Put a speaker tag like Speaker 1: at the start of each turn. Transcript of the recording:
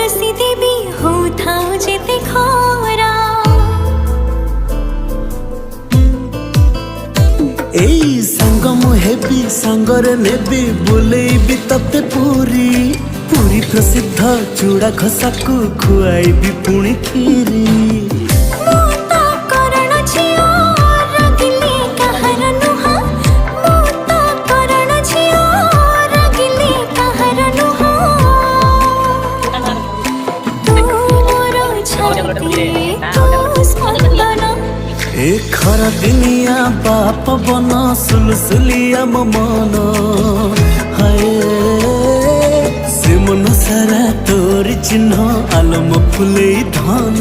Speaker 1: परसी देवी हो थाओ जेते खरा
Speaker 2: एई संग मु हेबी संगरे नेबी बुलेबी तते पूरी पूरी प्रसिद्ध चूड़ा खसाकू खुआईबी पुणी खीरी ए खरा दिनिया बाप बना सुलसुलिया मन हाय से मन सारा तोर चिन्ह आलम फुले धन।